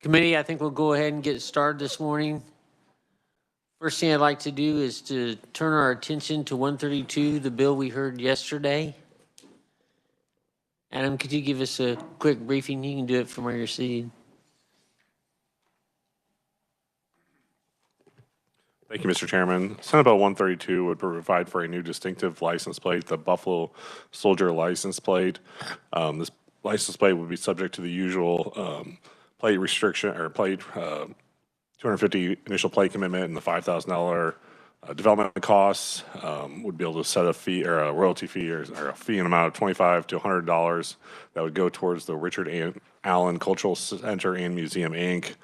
Committee, I think we'll go ahead and get started this morning. First thing I'd like to do is to turn our attention to 132, the bill we heard yesterday. Adam, could you give us a quick briefing? You can do it from where you're seated. Thank you, Mr. Chairman. Senate Bill 132 would provide for a new distinctive license plate, the Buffalo Soldier license plate. This license plate would be subject to the usual plate restriction or plate 250 initial plate commitment and the $5,000 development costs. Would be able to set a fee or a royalty fee or a fee in amount of $25 to $100 that would go towards the Richard Allen Cultural Center and Museum, Inc.,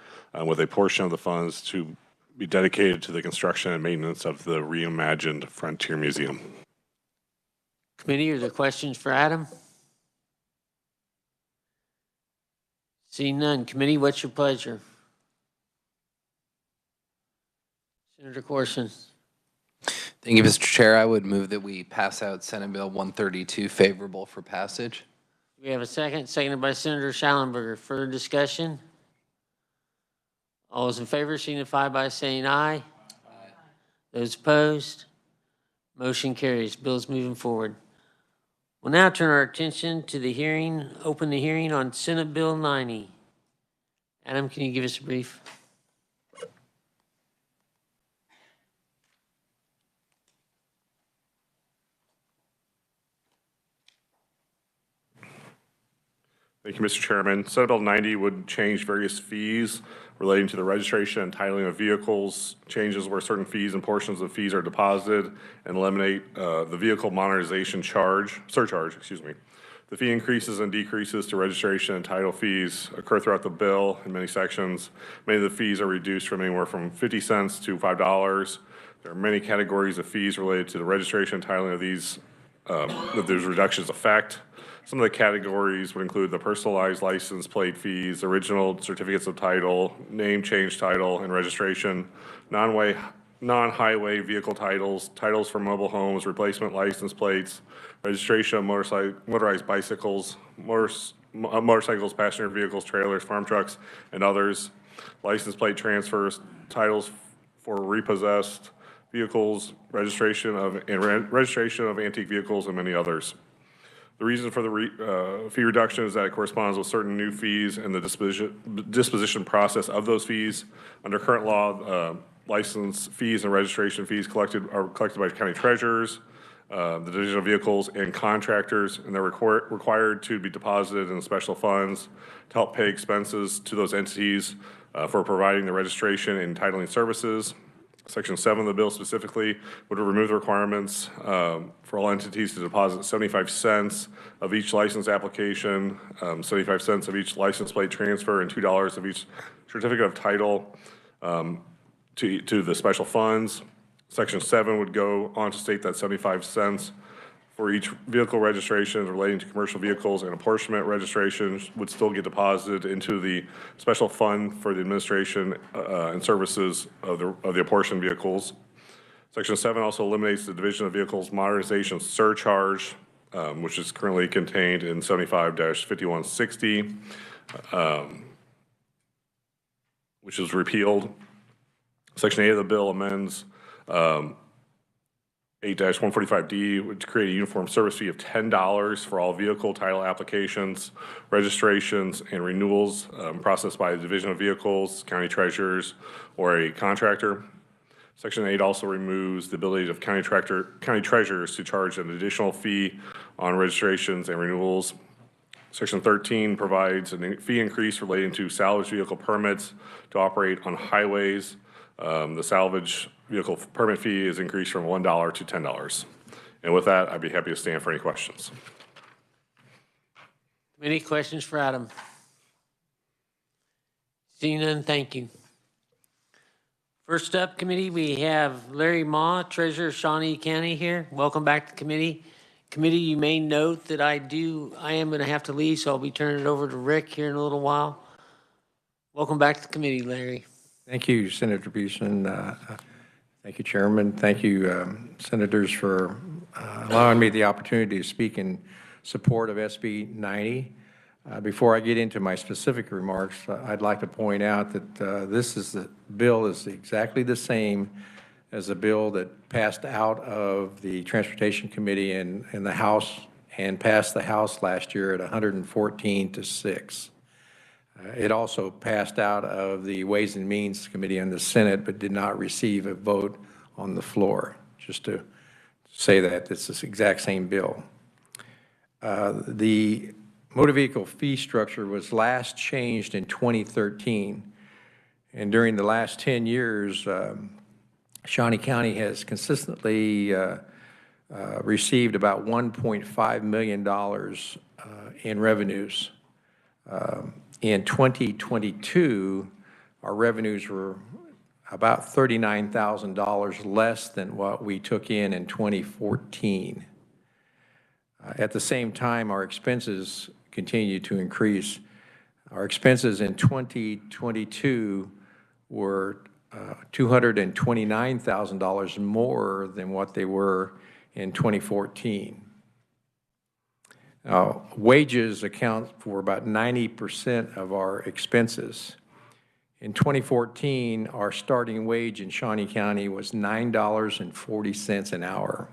with a portion of the funds to be dedicated to the construction and maintenance of the reimagined Frontier Museum. Committee, are there questions for Adam? Seeing none. Committee, what's your pleasure? Senator Corson. Thank you, Mr. Chair. I would move that we pass out Senate Bill 132 favorable for passage. We have a second, seconded by Senator Schallenberger. Further discussion? All those in favor signify by saying aye. Aye. Those opposed? Motion carries. Bill's moving forward. We'll now turn our attention to the hearing, open the hearing on Senate Bill 90. Adam, can you give us a brief? Thank you, Mr. Chairman. Senate Bill 90 would change various fees relating to the registration and titling of vehicles, changes where certain fees and portions of fees are deposited, and eliminate the vehicle modernization surcharge. The fee increases and decreases to registration and title fees occur throughout the bill in many sections. Many of the fees are reduced from anywhere from 50 cents to $5. There are many categories of fees related to the registration and titling of these that those reductions affect. Some of the categories would include the personalized license plate fees, original certificates of title, name change title and registration, non-highway vehicle titles, titles for mobile homes, replacement license plates, registration of motorized bicycles, motorcycles, passenger vehicles, trailers, farm trucks, and others, license plate transfers, titles for repossessed vehicles, registration of antique vehicles, and many others. The reason for the fee reduction is that it corresponds with certain new fees and the disposition process of those fees. Under current law, license fees and registration fees are collected by county treasurers, the Division of Vehicles, and contractors, and they're required to be deposited in special funds to help pay expenses to those entities for providing the registration and titling services. Section 7 of the bill specifically would remove the requirements for all entities to deposit 75 cents of each license application, 75 cents of each license plate transfer, and $2 of each certificate of title to the special funds. Section 7 would go on to state that 75 cents for each vehicle registration relating to commercial vehicles and apportionment registrations would still get deposited into the special fund for the administration and services of the apportioned vehicles. Section 7 also eliminates the Division of Vehicles modernization surcharge, which is currently contained in 75-5160, which is repealed. Section 8 of the bill amends 8-145D would create a uniform service fee of $10 for all vehicle title applications, registrations, and renewals processed by the Division of Vehicles, county treasurers, or a contractor. Section 8 also removes the ability of county treasurers to charge an additional fee on registrations and renewals. Section 13 provides a fee increase relating to salvage vehicle permits to operate on highways. The salvage vehicle permit fee is increased from $1 to $10. And with that, I'd be happy to stand for any questions. Any questions for Adam? Seeing none, thank you. First up, committee, we have Larry Ma, Treasurer, Shawnee County here. Welcome back to committee. Committee, you may note that I am going to have to leave, so I'll be turning it over to Rick here in a little while. Welcome back to the committee, Larry. Thank you, Senator Beeson. Thank you, Chairman. Thank you, Senators, for allowing me the opportunity to speak in support of SB 90. Before I get into my specific remarks, I'd like to point out that the bill is exactly the same as a bill that passed out of the Transportation Committee in the House and passed the House last year at 114 to 6. It also passed out of the Ways and Means Committee in the Senate, but did not receive a vote on the floor. Just to say that it's the exact same bill. The motor vehicle fee structure was last changed in 2013, and during the last 10 years, Shawnee County has consistently received about $1.5 million in revenues. In 2022, our revenues were about $39,000 less than what we took in 2014. At the same time, our expenses continue to increase. Our expenses in 2022 were $229,000 more than what they were in 2014. Wages account for about 90% of our expenses. In 2014, our starting wage in Shawnee County was $9.40 an hour.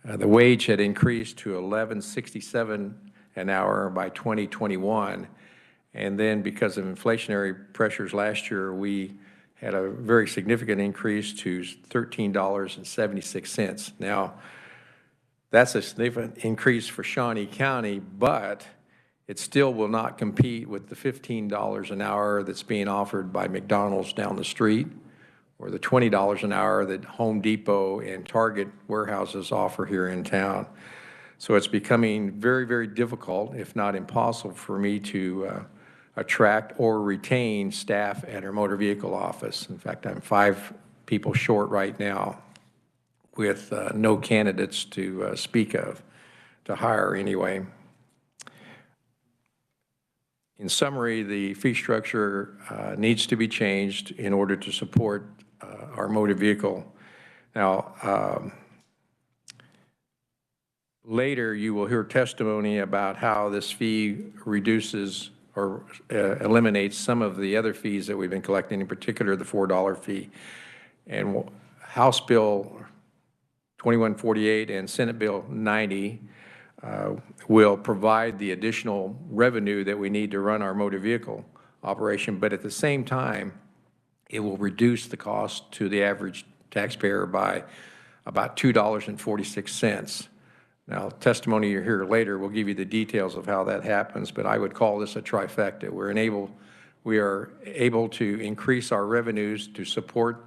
The wage had increased to $11.67 an hour by 2021, and then because of inflationary pressures last year, we had a very significant increase to $13.76. Now, that's a significant increase for Shawnee County, but it still will not compete with the $15 an hour that's being offered by McDonald's down the street, or the $20 an hour that Home Depot and Target warehouses offer here in town. So it's becoming very, very difficult, if not impossible, for me to attract or retain staff at our motor vehicle office. In fact, I'm 5 people short right now with no candidates to speak of, to hire anyway. In summary, the fee structure needs to be changed in order to support our motor vehicle. Now, later you will hear testimony about how this fee reduces or eliminates some of the other fees that we've been collecting, in particular the $4 fee. And House Bill 2148 and Senate Bill 90 will provide the additional revenue that we need to run our motor vehicle operation, but at the same time, it will reduce the cost to the average taxpayer by about $2.46. Now, testimony you hear later will give you the details of how that happens, but I would call this a trifecta. We are able to increase our revenues to support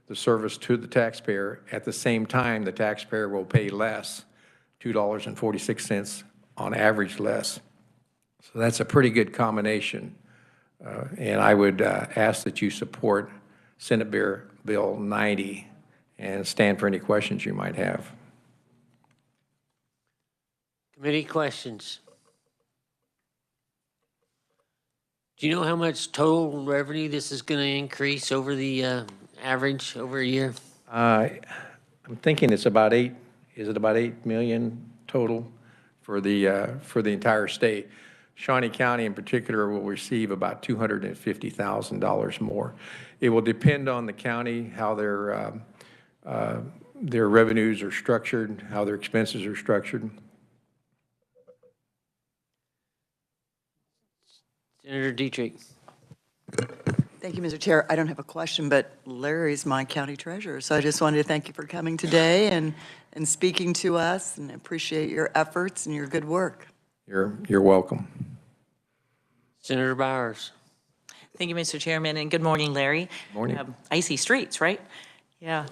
the service to the taxpayer. At the same time, the taxpayer will pay less, $2.46 on average less. So that's a pretty good combination. And I would ask that you support Senate Bill 90 and stand for any questions you might have. Committee questions? Do you know how much total revenue this is going to increase over the average over a year? I'm thinking it's about 8. Is it about 8 million total for the entire state? Shawnee County in particular will receive about $250,000 more. It will depend on the county, how their revenues are structured, how their expenses are structured. Senator Dietrich. Thank you, Mr. Chair. I don't have a question, but Larry's my county treasurer, so I just wanted to thank you for coming today and speaking to us, and appreciate your efforts and your good work. You're welcome. Senator Bowers. Thank you, Mr. Chairman, and good morning, Larry. Morning. Icy streets, right? Yeah.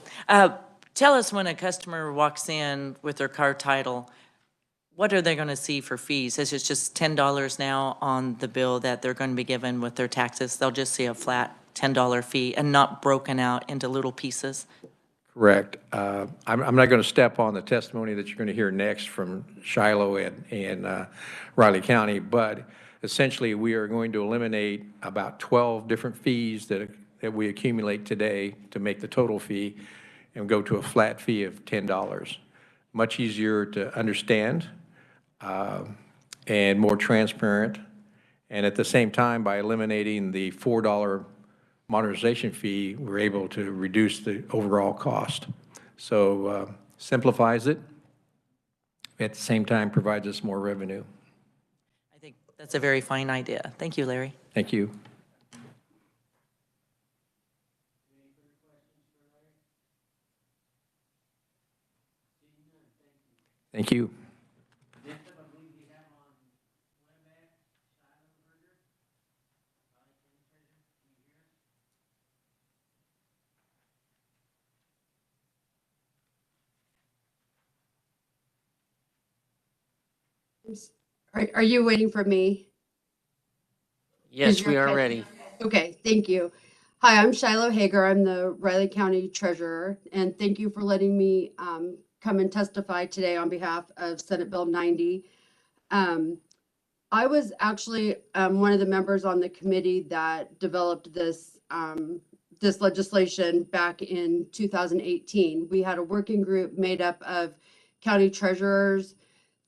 Tell us, when a customer walks in with their car title, what are they going to see for fees? Is it just $10 now on the bill that they're going to be given with their taxes? They'll just see a flat $10 fee and not broken out into little pieces? Correct. I'm not going to step on the testimony that you're going to hear next from Shiloh and Riley County, but essentially we are going to eliminate about 12 different fees that we accumulate today to make the total fee and go to a flat fee of $10. Much easier to understand. and more transparent. And at the same time, by eliminating the $4 modernization fee, we're able to reduce the overall cost. So simplifies it, at the same time provides us more revenue. I think that's a very fine idea. Thank you, Larry. Thank you. Thank you. Are you waiting for me? Yes, Is we your are question- ready. Okay, thank you. Hi, I'm Shiloh Hager. I'm the Riley County Treasurer, and thank you for letting me come and testify today on behalf of Senate Bill 90. I was actually one of the members on the committee that developed this this legislation back in 2018. We had a working group made up of county treasurers,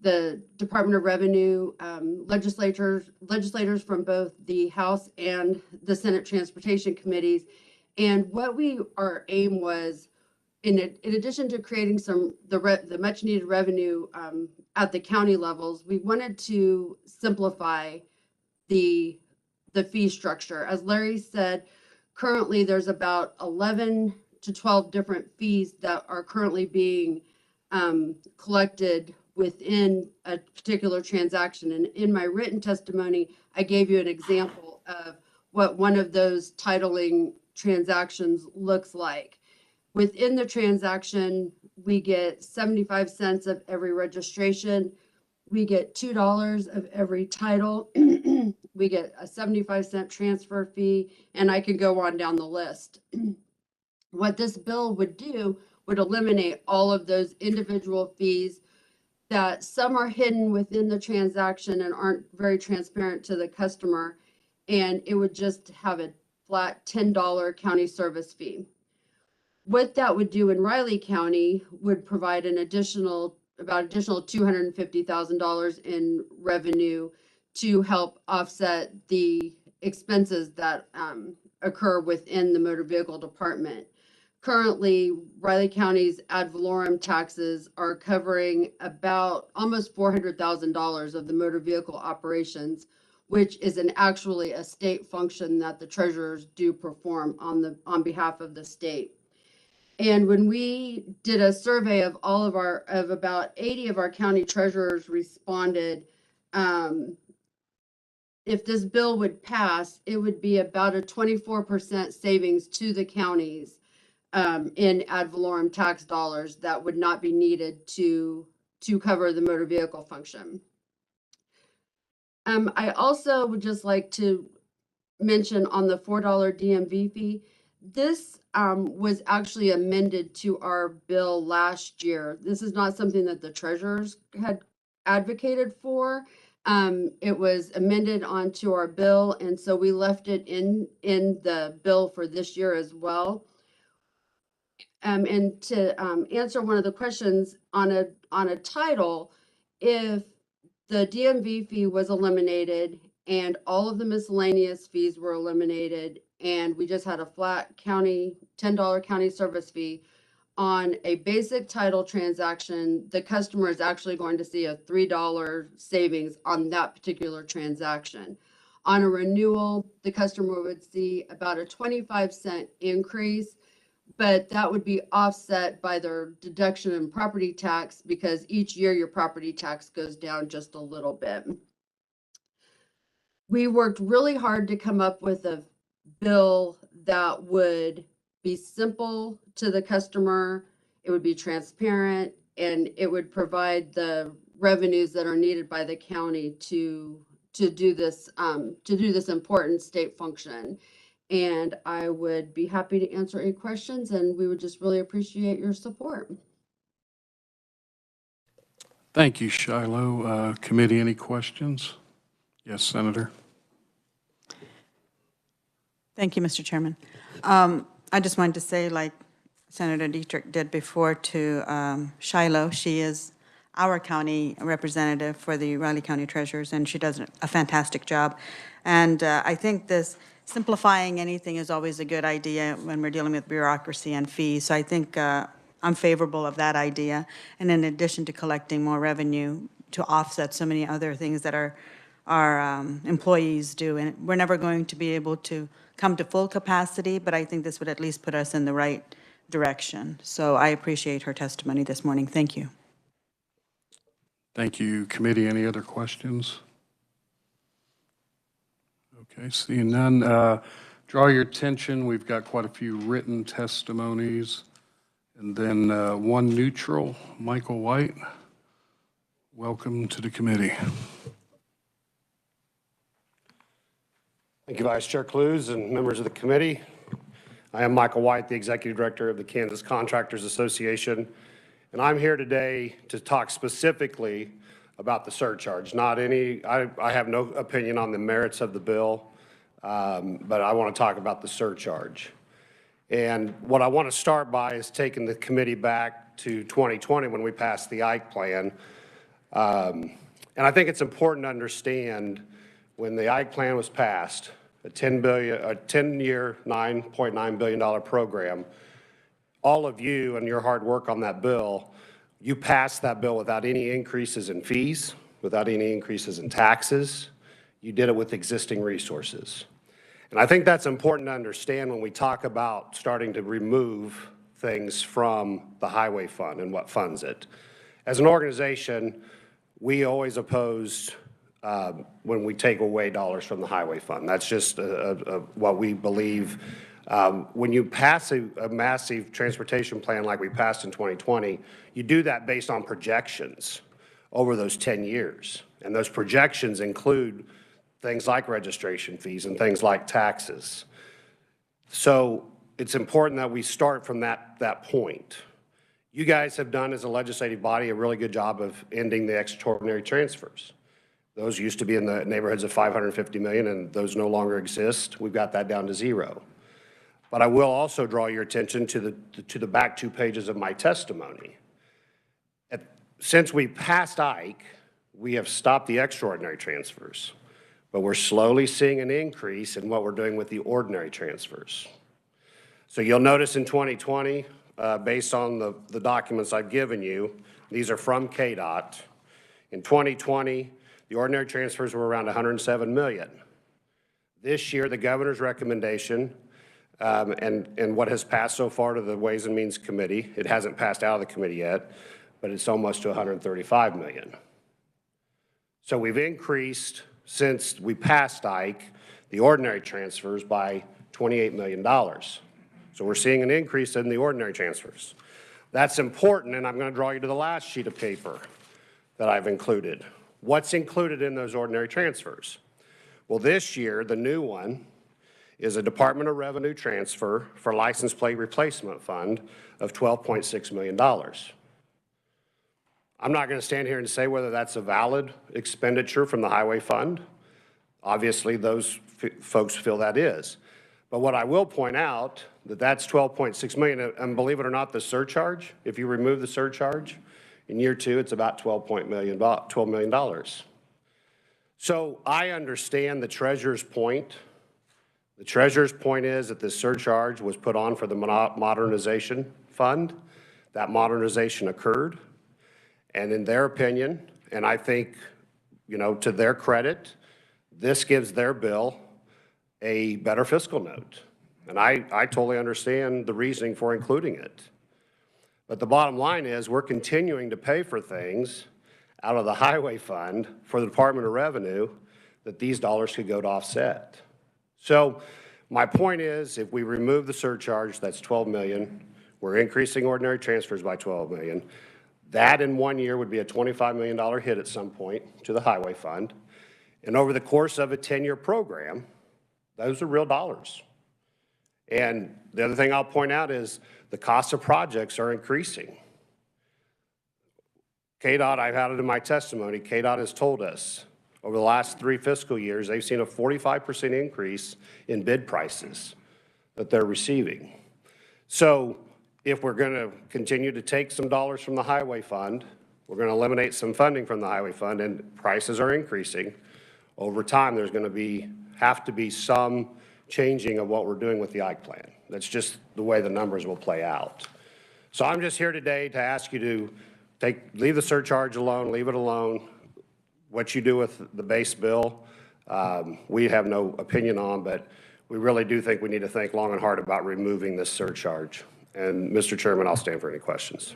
the Department of Revenue, legislators from both the House and the Senate Transportation Committees. And what our aim was, in addition to creating the much needed revenue at the county levels, we wanted to simplify the fee structure. As Larry said, currently there's about 11 to 12 different fees that are currently being collected within a particular transaction. And in my written testimony, I gave you an example of what one of those titling transactions looks like. Within the transaction, we get 75 cents of every registration. We get $2 of every title. We get a 75-cent transfer fee, and I can go on down the list. What this bill would do would eliminate all of those individual fees that some are hidden within the transaction and aren't very transparent to the customer, and it would just have a flat $10 county service fee. What that would do in Riley County would provide an additional $250,000 in revenue to help offset the expenses that occur within the motor vehicle department. Currently, Riley County's ad valorem taxes are covering about almost $400,000 of the motor vehicle operations, which is actually a state function that the treasurers do perform on behalf of the state. And when we did a survey of about 80 of our county treasurers responded, if this bill would pass, it would be about a 24% savings to the counties in ad valorem tax dollars that would not be needed to cover the motor vehicle function. I also would just like to mention on the $4 DMV fee, this was actually amended to our bill last year. This is not something that the treasurers had advocated for. It was amended onto our bill, and so we left it in the bill for this year as well. And to answer one of the questions on a title, if the DMV fee was eliminated and all of the miscellaneous fees were eliminated, and we just had a flat county $10 county service fee on a basic title transaction, the customer is actually going to see a $3 savings on that particular transaction. On a renewal, the customer would see about a 25-cent increase, but that would be offset by their deduction in property tax because each year your property tax goes down just a little bit. We worked really hard to come up with a bill that would be simple to the customer, it would be transparent, and it would provide the revenues that are needed by the county to do this important state function. And I would be happy to answer any questions, and we would just really appreciate your support. Thank you, Shiloh. Committee, any questions? Yes, Senator. Thank you, Mr. Chairman. I just wanted to say, like Senator Dietrich did before to Shiloh, she is our county representative for the Riley County Treasurers, and she does a fantastic job. And I think this simplifying anything is always a good idea when we're dealing with bureaucracy and fees. So I think I'm favorable of that idea. And in addition to collecting more revenue to offset so many other things that our employees do. And we're never going to be able to come to full capacity, but I think this would at least put us in the right direction. So I appreciate her testimony this morning. Thank you. Thank you, committee. Any other questions? Okay, seeing none. Draw your attention, we've got quite a few written testimonies. And then one neutral, Michael White. Welcome to the committee. Thank you, Vice Chair Clues and members of the committee. I am Michael White, the Executive Director of the Kansas Contractors Association, and I'm here today to talk specifically about the surcharge. I have no opinion on the merits of the bill, but I want to talk about the surcharge. And what I want to start by is taking the committee back to 2020 when we passed the Ike plan. And I think it's important to understand when the Ike plan was passed, a 10-year, $9.9 billion program, all of you and your hard work on that bill, you passed that bill without any increases in fees, without any increases in taxes. You did it with existing resources. And I think that's important to understand when we talk about starting to remove things from the highway fund and what funds it. As an organization, we always oppose when we take away dollars from the highway fund. That's just what we believe. When you pass a massive transportation plan like we passed in 2020, you do that based on projections over those 10 years. And those projections include things like registration fees and things like taxes. So it's important that we start from that point. You guys have done, as a legislative body, a really good job of ending the extraordinary transfers. Those used to be in the neighborhoods of $550 million, and those no longer exist. We've got that down to zero. But I will also draw your attention to the back 2 pages of my testimony. Since we passed Ike, we have stopped the extraordinary transfers, but we're slowly seeing an increase in what we're doing with the ordinary transfers. So you'll notice in 2020, based on the documents I've given you, these are from KDOT. In 2020, the ordinary transfers were around $107 million. This year, the governor's recommendation and what has passed so far to the Ways and Means Committee, it hasn't passed out of the committee yet, but it's almost to $135 million. So we've increased, since we passed Ike, the ordinary transfers by $28 million. So we're seeing an increase in the ordinary transfers. That's important, and I'm going to draw you to the last sheet of paper that I've included. What's included in those ordinary transfers? Well, this year, the new one is a Department of Revenue transfer for license plate replacement fund of $12.6 million. I'm not going to stand here and say whether that's a valid expenditure from the highway fund. Obviously, those folks feel that is. But what I will point out, that's $12.6 million, and believe it or not, the surcharge, if you remove the surcharge, in year 2, it's about $12 million. So I understand the treasurer's point. The treasurer's point is that this surcharge was put on for the modernization fund. That modernization occurred. And in their opinion, and I think, to their credit, this gives their bill a better fiscal note. And I totally understand the reasoning for including it. But the bottom line is we're continuing to pay for things out of the highway fund for the Department of Revenue that these dollars could go to offset. So my point is, if we remove the surcharge, that's $12 million. We're increasing ordinary transfers by $12 million. That in 1 year would be a $25 million hit at some point to the highway fund. And over the course of a 10-year program, those are real dollars. And the other thing I'll point out is the cost of projects are increasing. KDOT, I've had it in my testimony, KDOT has told us over the last 3 fiscal years, they've seen a 45% increase in bid prices that they're receiving. So if we're going to continue to take some dollars from the highway fund We're going to eliminate some funding from the highway fund, and prices are increasing. Over time, there's going to have to be some changing of what we're doing with the Ike plan. That's just the way the numbers will play out. So I'm just here today to ask you to leave the surcharge alone, leave it alone. What you do with the base bill, we have no opinion on, but we really do think we need to think long and hard about removing this surcharge. And Mr. Chairman, I'll stand for any questions.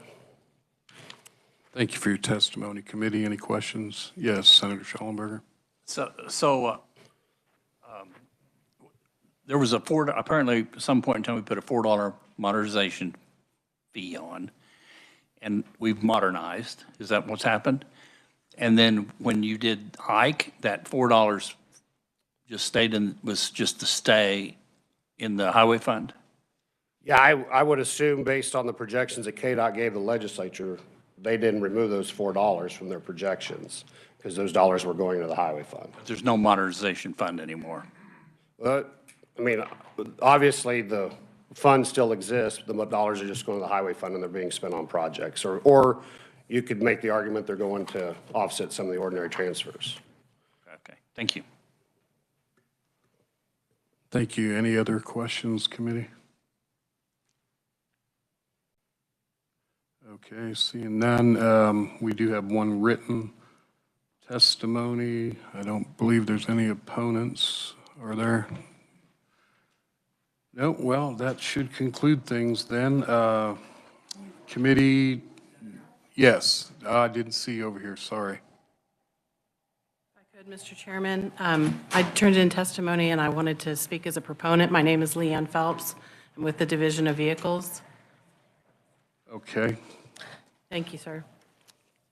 Thank you for your testimony. Committee, any questions? Yes, Senator Schallenberger. There was apparently at some point in time, we put a $4 modernization fee on, and we've modernized. Is that what's happened? And then when you did Ike, that $4 just was just to stay in the highway fund? Yeah, I would assume based on the projections that KDOT gave the legislature, they didn't remove those $4 from their projections because those dollars were going to the highway fund. But there's no modernization fund anymore. But, I mean, obviously the fund still exists, the dollars are just going to the highway fund and they're being spent on projects. Or you could make the argument they're going to offset some of the ordinary transfers. Okay, thank you. Thank you. Any other questions, committee? Okay, seeing none, we do have one written testimony. I don't believe there's any opponents. Are there? No, well, that should conclude things then. Committee, yes, I didn't see you over here, sorry. If I could, Mr. Chairman, I turned in testimony and I wanted to speak as a proponent. My name is Leanne Phelps. I'm with the Division of Vehicles. Okay. Thank you, sir.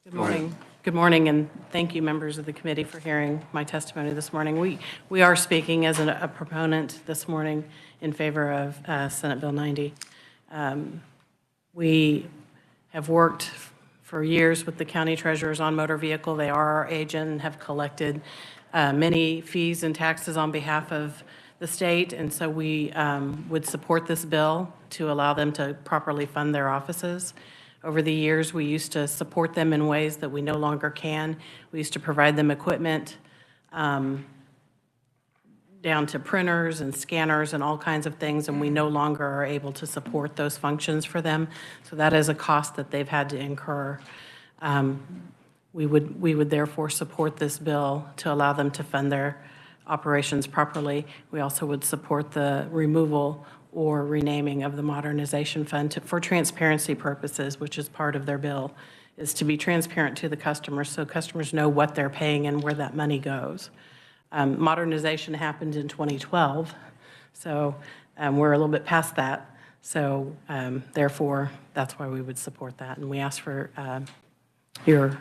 Good Go ahead. morning. Good morning, and thank you, members of the committee, for hearing my testimony this morning. We are speaking as a proponent this morning in favor of Senate Bill 90. We have worked for years with the county treasurers on motor vehicle. They are our agent and have collected many fees and taxes on behalf of the state, and so we would support this bill to allow them to properly fund their offices. Over the years, we used to support them in ways that we no longer can. We used to provide them equipment, down to printers and scanners and all kinds of things, and we no longer are able to support those functions for them. So that is a cost that they've had to incur. We would therefore support this bill to allow them to fund their operations properly. We also would support the removal or renaming of the modernization fund for transparency purposes, which is part of their bill, is to be transparent to the customers so customers know what they're paying and where that money goes. Modernization happened in 2012, so we're a little bit past that. So therefore, that's why we would support that. And we ask for your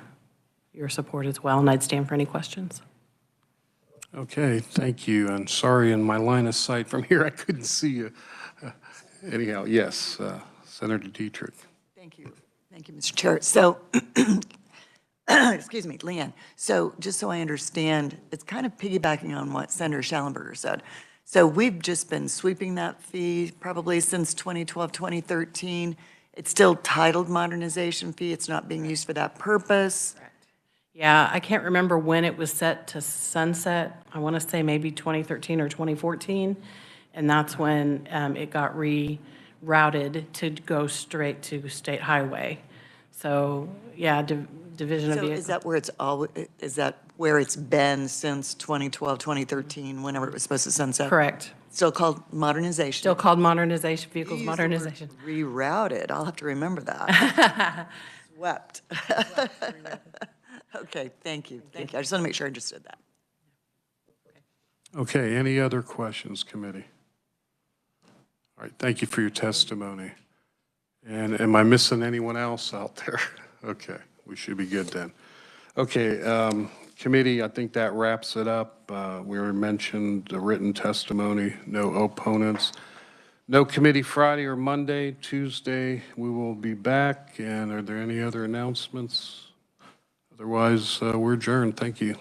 support as well, and I'd stand for any questions. Okay, thank you. And sorry, in my line of sight from here, I couldn't see you. Anyhow, yes, Senator Dietrich. Thank you. Thank you, Mr. Chair. So, excuse me, Leanne. So just so I understand, it's kind of piggybacking on what Senator Schallenberger said. So we've just been sweeping that fee probably since 2012, 2013. It's still titled modernization fee. It's not being used for that purpose. Yeah, I can't remember when it was set to sunset. I want to say maybe 2013 or 2014. And that's when it got rerouted to go straight to State Highway. So, yeah, Division of Vehicles. Is that where is that where it's been since 2012, 2013, whenever it was supposed to sunset? Correct. Still called modernization? Still called modernization, vehicles Use the word modernization. rerouted. I'll have to remember that. Swept. Okay, thank you. Thank you. I just want to make sure I understood that. Okay, any other questions, committee? All right, thank you for your testimony. And am I missing anyone else out there? Okay, we should be good then. Okay, committee, I think that wraps it up. We already mentioned the written testimony, no opponents. No committee Friday or Monday. Tuesday, we will be back. And are there any other announcements? Otherwise, we're adjourned. Thank you.